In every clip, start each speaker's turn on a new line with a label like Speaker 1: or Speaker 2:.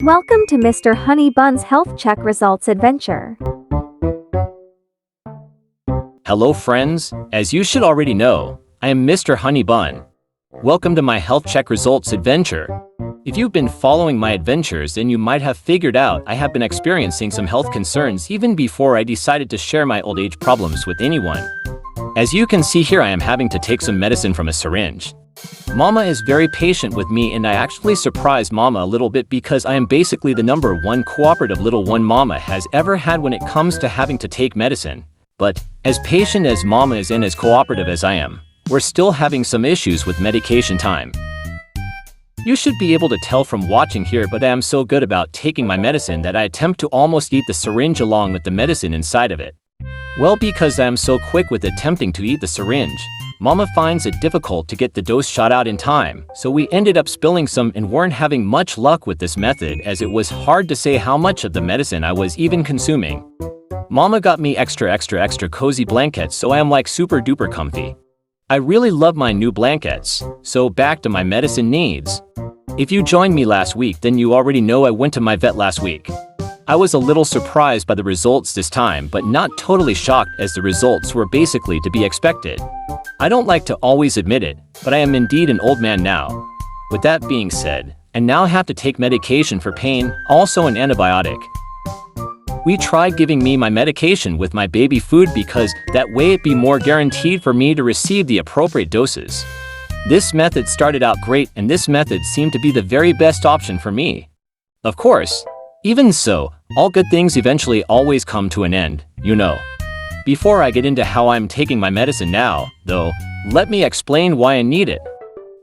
Speaker 1: Welcome to Mr. Honey Bun's Health Check Results Adventure.
Speaker 2: Hello friends, as you should already know, I am Mr. Honey Bun. Welcome to my Health Check Results Adventure. If you've been following my adventures, then you might have figured out I have been experiencing some health concerns even before I decided to share my old age problems with anyone. As you can see here, I am having to take some medicine from a syringe. Mama is very patient with me, and I actually surprised Mama a little bit because I am basically the #1 cooperative little one Mama has ever had when it comes to having to take medicine. But as patient as Mama is and as cooperative as I am, we're still having some issues with medication time. You should be able to tell from watching here, but I am so good about taking my medicine that I attempt to almost eat the syringe along with the medicine inside of it. Well, because I am so quick with attempting to eat the syringe, Mama finds it difficult to get the dose shot out in time, so we ended up spilling some and weren't having much luck with this method, as it was hard to say how much of the medicine I was even consuming. Mama got me extra cozy blankets, so I am like super duper comfy. I really love my new blankets. So back to my medicine needs. If you joined me last week, then you already know I went to my vet last week. I was a little surprised by the results this time, but not totally shocked, as the results were basically to be expected. I don't like to always admit it, but I am indeed an old man now. With that being said, I now have to take medication for pain, also an antibiotic. We tried giving me my medication with my baby food because that way it'd be more guaranteed for me to receive the appropriate doses. This method started out great, and this method seemed to be the very best option for me. Of course, even so, all good things eventually always come to an end, you know. Before I get into how I'm taking my medicine now, though, let me explain why I need it.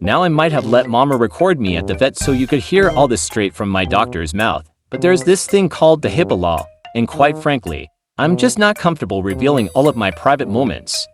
Speaker 2: Now, I might have let Mama record me at the vet so you could hear all this straight from my doctor's mouth, but there's this thing called the HIPAA law, and quite frankly, I'm just not comfortable revealing all of my private moments.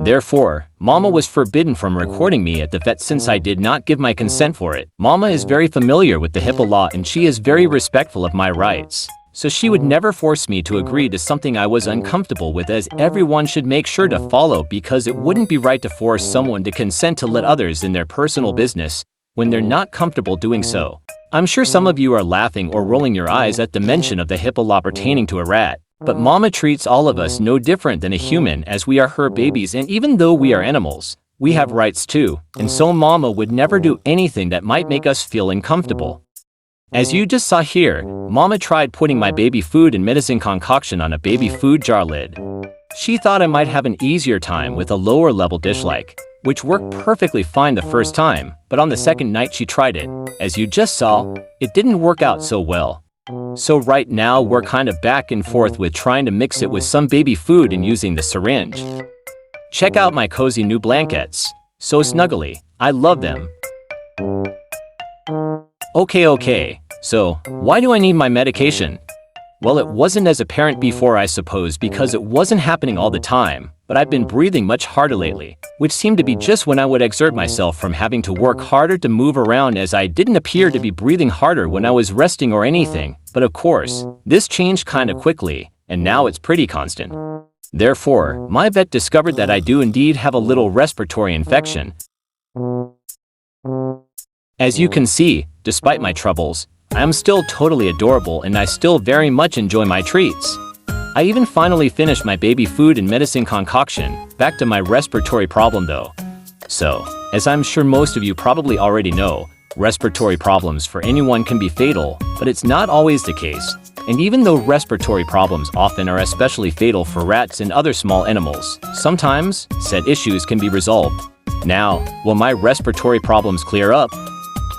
Speaker 2: Therefore, Mama was forbidden from recording me at the vet since I did not give my consent for it. Mama is very familiar with the HIPAA law, and she is very respectful of my rights. So she would never force me to agree to something I was uncomfortable with, as everyone should make sure to follow, because it wouldn't be right to force someone to consent to let others in their personal business when they're not comfortable doing so. I'm sure some of you are laughing or rolling your eyes at the mention of the HIPAA law pertaining to a rat. But Mama treats all of us no different than a human, as we are her babies, and even though we are animals, we have rights too, and so Mama would never do anything that might make us feel uncomfortable. As you just saw here, Mama tried putting my baby food and medicine concoction on a baby food jar lid. She thought I might have an easier time with a lower level dish which worked perfectly fine the first time, but on the second night she tried it. As you just saw, it didn't work out so well. So right now we're kind of back and forth with trying to mix it with some baby food and using the syringe. Check out my cozy new blankets. So snuggly, I love them. Okay, so why do I need my medication? Well, it wasn't as apparent before, I suppose, because it wasn't happening all the time, but I've been breathing much harder lately, which seemed to be just when I would exert myself from having to work harder to move around, as I didn't appear to be breathing harder when I was resting or anything. But of course, this changed kind of quickly, and now it's pretty constant. Therefore, my vet discovered that I do indeed have a little respiratory infection. As you can see, despite my troubles, I am still totally adorable, and I still very much enjoy my treats. I even finally finished my baby food and medicine concoction. Back to my respiratory problem though. So, as I'm sure most of you probably already know, respiratory problems for anyone can be fatal, but it's not always the case. And even though respiratory problems often are especially fatal for rats and other small animals, sometimes said issues can be resolved. Now, will my respiratory problems clear up?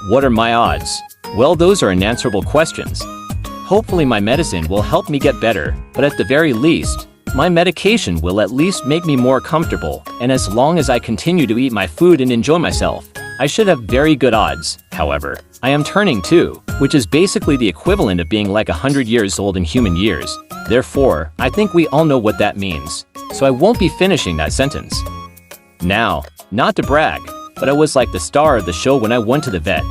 Speaker 2: What are my odds? Well, those are unanswerable questions. Hopefully my medicine will help me get better, but at the very least, my medication will at least make me more comfortable, and as long as I continue to eat my food and enjoy myself, I should have very good odds. However, I am turning 2, which is basically the equivalent of being like 100 years old in human years. Therefore, I think we all know what that means, so I won't be finishing that sentence. Now, not to brag, but I was like the star of the show when I went to the vet.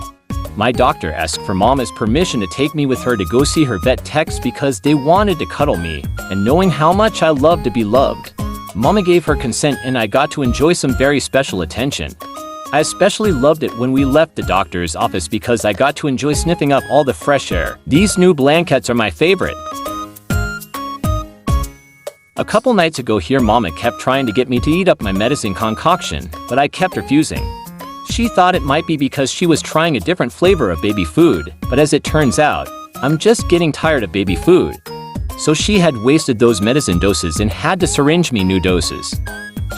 Speaker 2: My doctor asked for Mama's permission to take me with her to go see her vet techs because they wanted to cuddle me, and knowing how much I love to be loved, Mama gave her consent, and I got to enjoy some very special attention. I especially loved it when we left the doctor's office because I got to enjoy sniffing up all the fresh air. These new blankets are my favorite. A couple nights ago here, Mama kept trying to get me to eat up my medicine concoction, but I kept refusing. She thought it might be because she was trying a different flavor of baby food, but as it turns out, I'm just getting tired of baby food. So she had wasted those medicine doses and had to syringe me new doses.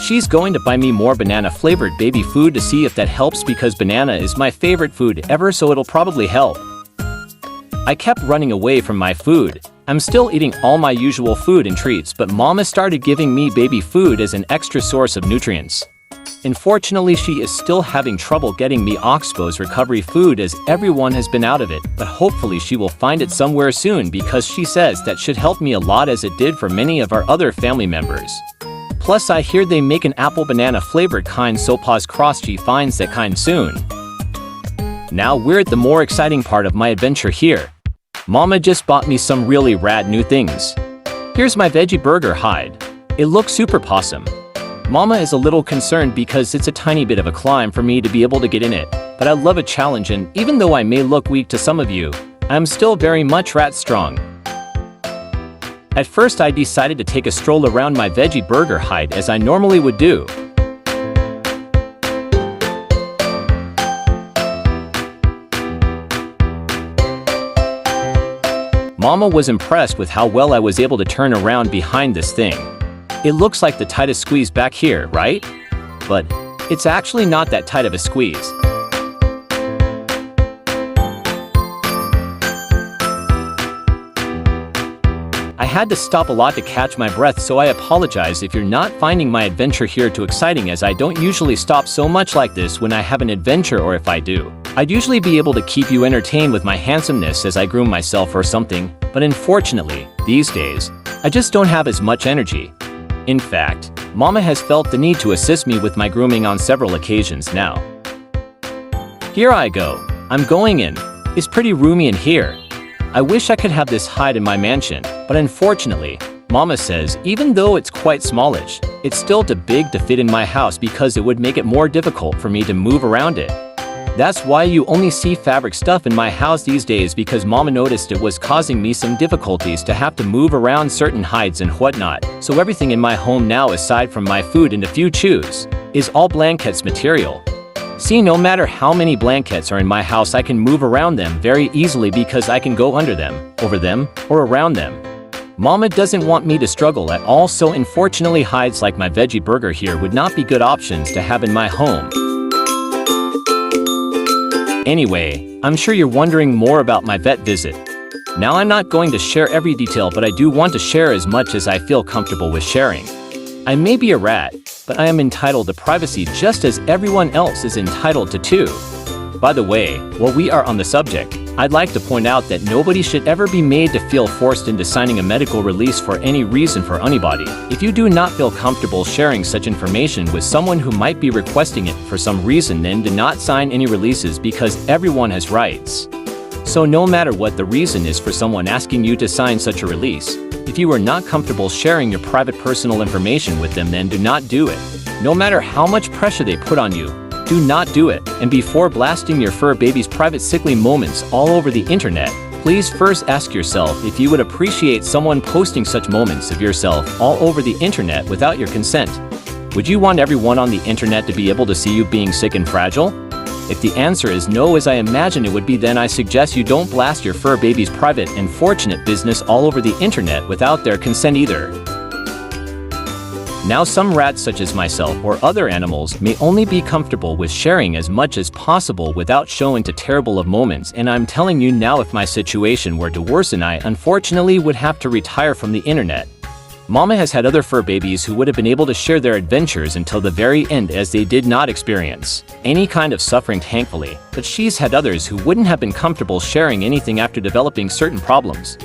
Speaker 2: She's going to buy me more banana-flavored baby food to see if that helps because banana is my favorite food ever, so it'll probably help. I kept running away from my food. I'm still eating all my usual food and treats, but Mama started giving me baby food as an extra source of nutrients. Unfortunately, she is still having trouble getting me Oxbow's recovery food as everyone has been out of it, but hopefully she will find it somewhere soon because she says that should help me a lot as it did for many of our other family members. Plus, I hear they make an apple banana flavored kind, so pause crossed she finds that kind soon. Now we're at the more exciting part of my adventure here. Mama just bought me some really rad new things. Here's my veggie burger hide. It looks super awesome. Mama is a little concerned because it's a tiny bit of a climb for me to be able to get in it, but I love a challenge, and even though I may look weak to some of you, I'm still very much rat strong. At first I decided to take a stroll around my veggie burger hide as I normally would do. Mama was impressed with how well I was able to turn around behind this thing. It looks like the tightest squeeze back here, right? But it's actually not that tight of a squeeze. I had to stop a lot to catch my breath, so I apologize if you're not finding my adventure here too exciting, as I don't usually stop so much like this when I have an adventure, or if I do, I'd usually be able to keep you entertained with my handsomeness as I groom myself or something, but unfortunately, these days, I just don't have as much energy. In fact, Mama has felt the need to assist me with my grooming on several occasions now. Here I go. I'm going in. It's pretty roomy in here. I wish I could have this hide in my mansion, but unfortunately, Mama says even though it's quite smallish, it's still too big to fit in my house because it would make it more difficult for me to move around it. That's why you only see fabric stuff in my house these days, because Mama noticed it was causing me some difficulties to have to move around certain hides and whatnot, so everything in my home now, aside from my food and a few chews, is all blankets material. See, no matter how many blankets are in my house, I can move around them very easily because I can go under them, over them, or around them. Mama doesn't want me to struggle at all, so unfortunately hides like my veggie burger here would not be good options to have in my home. Anyway, I'm sure you're wondering more about my vet visit. Now, I'm not going to share every detail, but I do want to share as much as I feel comfortable with sharing. I may be a rat, but I am entitled to privacy just as everyone else is entitled to too. By the way, while we are on the subject, I'd like to point out that nobody should ever be made to feel forced into signing a medical release for any reason for anybody. If you do not feel comfortable sharing such information with someone who might be requesting it for some reason, then do not sign any releases, because everyone has rights. So no matter what the reason is for someone asking you to sign such a release, if you are not comfortable sharing your private personal information with them, then do not do it. No matter how much pressure they put on you, do not do it. And before blasting your fur baby's private sickly moments all over the internet, please first ask yourself if you would appreciate someone posting such moments of yourself all over the internet without your consent. Would you want everyone on the internet to be able to see you being sick and fragile? If the answer is no, as I imagine it would be, then I suggest you don't blast your fur baby's private and fortunate business all over the internet without their consent either. Now, some rats such as myself or other animals may only be comfortable with sharing as much as possible without showing too terrible of moments, and I'm telling you now, if my situation were to worsen, I unfortunately would have to retire from the internet. Mama has had other fur babies who would have been able to share their adventures until the very end, as they did not experience any kind of suffering, thankfully, but she's had others who wouldn't have been comfortable sharing anything after developing certain problems.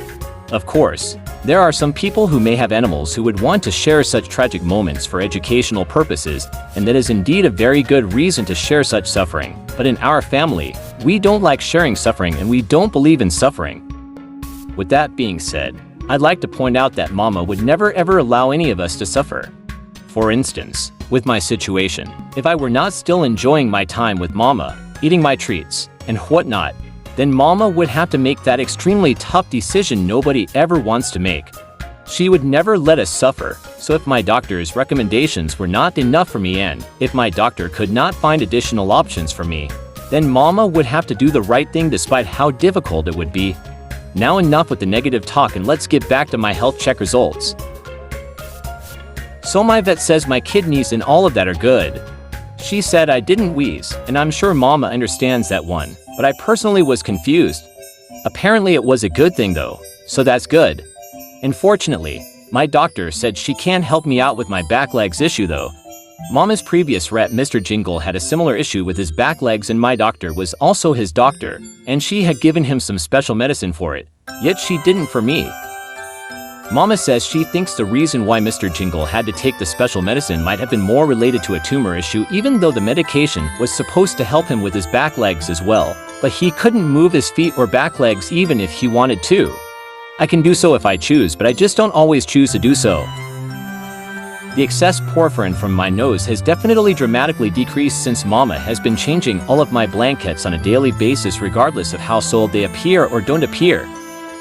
Speaker 2: Of course, there are some people who may have animals who would want to share such tragic moments for educational purposes, and that is indeed a very good reason to share such suffering. But in our family, we don't like sharing suffering, and we don't believe in suffering. With that being said, I'd like to point out that Mama would never ever allow any of us to suffer. For instance, with my situation. If I were not still enjoying my time with Mama, eating my treats, and whatnot, then Mama would have to make that extremely tough decision nobody ever wants to make. She would never let us suffer, so if my doctor's recommendations were not enough for me and if my doctor could not find additional options for me, then Mama would have to do the right thing despite how difficult it would be. Now enough with the negative talk and let's get back to my health check results. So my vet says my kidneys and all of that are good. She said I didn't wheeze, and I'm sure Mama understands that one, but I personally was confused. Apparently it was a good thing though, so that's good. Unfortunately, my doctor said she can't help me out with my back legs issue though. Mama's previous rat Mr. Jingle had a similar issue with his back legs and my doctor was also his doctor, and she had given him some special medicine for it, yet she didn't for me. Mama says she thinks the reason why Mr. Jingle had to take the special medicine might have been more related to a tumor issue even though the medication was supposed to help him with his back legs as well, but he couldn't move his feet or back legs even if he wanted to. I can do so if I choose, but I just don't always choose to do so. The excess porphyrin from my nose has definitely dramatically decreased since Mama has been changing all of my blankets on a daily basis regardless of how soiled they appear or don't appear.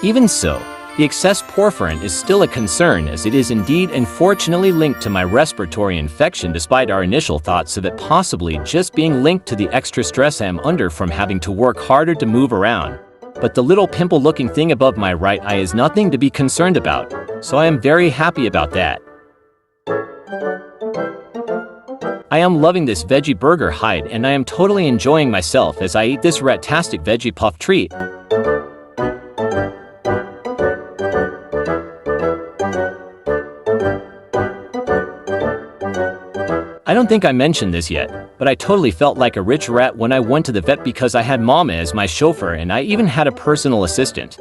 Speaker 2: Even so, the excess porphyrin is still a concern as it is indeed unfortunately linked to my respiratory infection despite our initial thoughts of it possibly just being linked to the extra stress I am under from having to work harder to move around. But the little pimple-looking thing above my right eye is nothing to be concerned about, so I am very happy about that. I am loving this veggie burger hide and I am totally enjoying myself as I eat this rat-tastic veggie puff treat. I don't think I mentioned this yet, but I totally felt like a rich rat when I went to the vet because I had Mama as my chauffeur and I even had a personal assistant.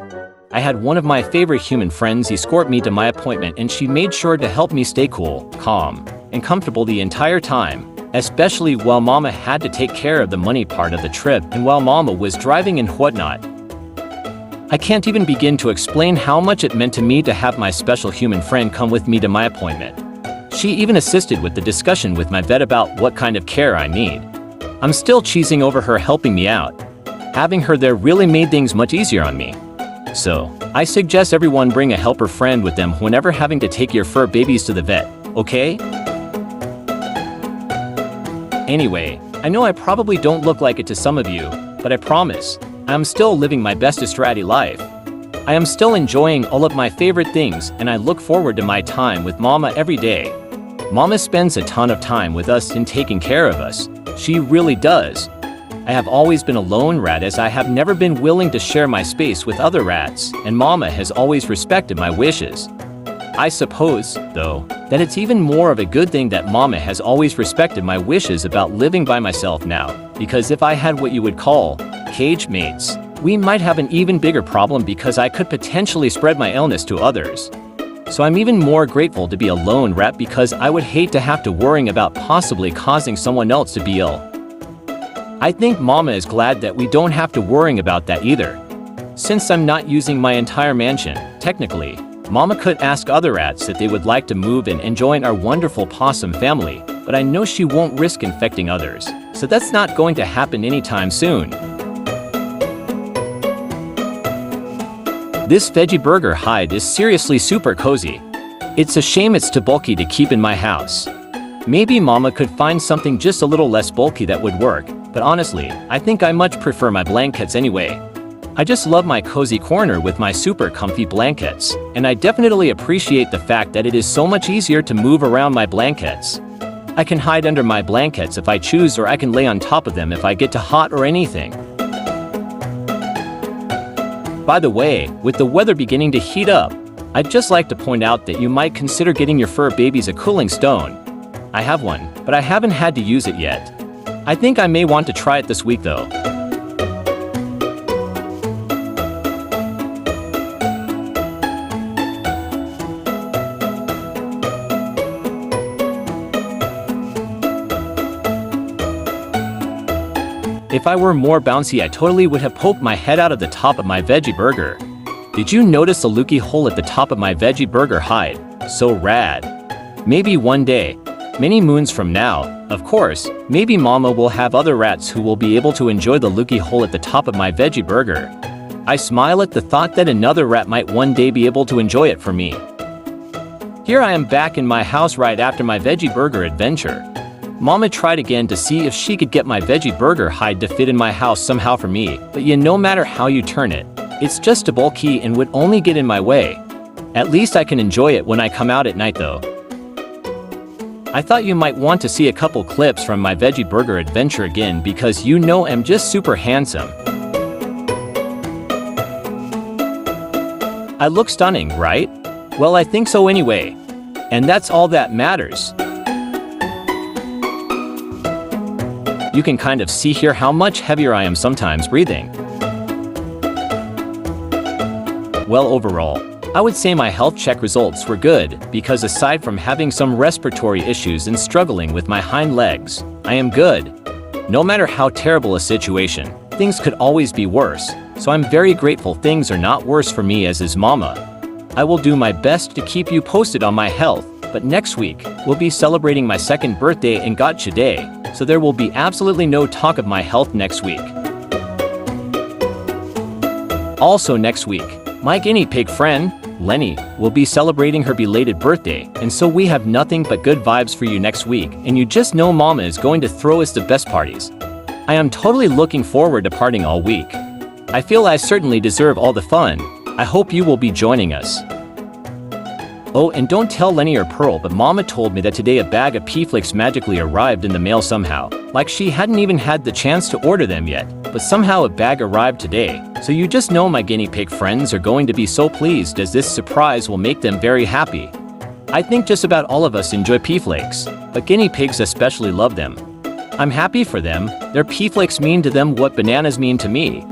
Speaker 2: I had one of my favorite human friends escort me to my appointment and she made sure to help me stay cool, calm, and comfortable the entire time, especially while Mama had to take care of the money part of the trip and while Mama was driving and whatnot. I can't even begin to explain how much it meant to me to have my special human friend come with me to my appointment. She even assisted with the discussion with my vet about what kind of care I need. I'm still cheesing over her helping me out. Having her there really made things much easier on me. So, I suggest everyone bring a helper friend with them whenever having to take your fur babies to the vet, okay? Anyway, I know I probably don't look like it to some of you, but I promise, I am still living my bestest ratty life. I am still enjoying all of my favorite things and I look forward to my time with Mama every day. Mama spends a ton of time with us and taking care of us. She really does. I have always been a lone rat as I have never been willing to share my space with other rats, and Mama has always respected my wishes. I suppose, though, that it's even more of a good thing that Mama has always respected my wishes about living by myself now, because if I had what you would call cage mates, we might have an even bigger problem because I could potentially spread my illness to others. So I'm even more grateful to be a lone rat because I would hate to have to worry about possibly causing someone else to be ill. I think Mama is glad that we don't have to worry about that either. Since I'm not using my entire mansion, technically, Mama could ask other rats that they would like to move in and join our wonderful possum family, but I know she won't risk infecting others, so that's not going to happen anytime soon. This veggie burger hide is seriously super cozy. It's a shame it's too bulky to keep in my house. Maybe Mama could find something just a little less bulky that would work, but honestly, I think I much prefer my blankets anyway. I just love my cozy corner with my super comfy blankets, and I definitely appreciate the fact that it is so much easier to move around my blankets. I can hide under my blankets if I choose or I can lay on top of them if I get too hot or anything. By the way, with the weather beginning to heat up, I'd just like to point out that you might consider getting your fur babies a cooling stone. I have one, but I haven't had to use it yet. I think I may want to try it this week though. If I were more bouncy, I totally would have poked my head out of the top of my veggie burger. Did you notice the looky hole at the top of my veggie burger hide? So rad. Maybe one day, Many moons from now, of course, maybe Mama will have other rats who will be able to enjoy the looky hole at the top of my veggie burger. I smile at the thought that another rat might one day be able to enjoy it for me. Here I am back in my house right after my veggie burger adventure. Mama tried again to see if she could get my veggie burger hide to fit in my house somehow for me, but no matter how you turn it, it's just too bulky and would only get in my way. At least I can enjoy it when I come out at night though. I thought you might want to see a couple clips from my veggie burger adventure again because I'm just super handsome. I look stunning, right? Well, I think so anyway. And that's all that matters. You can kind of see here how much heavier I am sometimes breathing. Well, overall, I would say my health check results were good because aside from having some respiratory issues and struggling with my hind legs, I am good. No matter how terrible a situation, things could always be worse, so I'm very grateful things are not worse for me as is Mama. I will do my best to keep you posted on my health, but next week, we'll be celebrating my second birthday and Gotcha Day, so there will be absolutely no talk of my health next week. Also next week, my guinea pig friend, Lenny, will be celebrating her belated birthday, and so we have nothing but good vibes for you next week, and you just know Mama is going to throw us the best parties. I am totally looking forward to partying all week. I feel I certainly deserve all the fun. I hope you will be joining us. Oh, and don't tell Lenny or Pearl, but Mama told me that today a bag of P-Flakes magically arrived in the mail somehow. Like she hadn't even had the chance to order them yet, but somehow a bag arrived today. So you just know my guinea pig friends are going to be so pleased as this surprise will make them very happy. I think just about all of us enjoy P-Flakes, but guinea pigs especially love them. I'm happy for them. Their P-Flakes mean to them what bananas mean to me.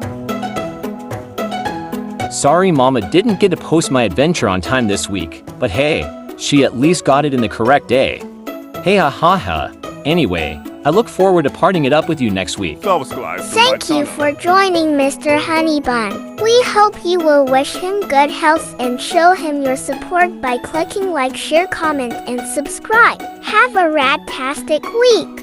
Speaker 2: Sorry Mama didn't get to post my adventure on time this week, but hey, she at least got it in the correct day. Hey ha ha ha. Anyway, I look forward to partying it up with you next week.
Speaker 3: Thank you for joining Mr. Honeybun. We hope you will wish him good health and show him your support by clicking like, share, comment, and subscribe. Have a rat-tastic week!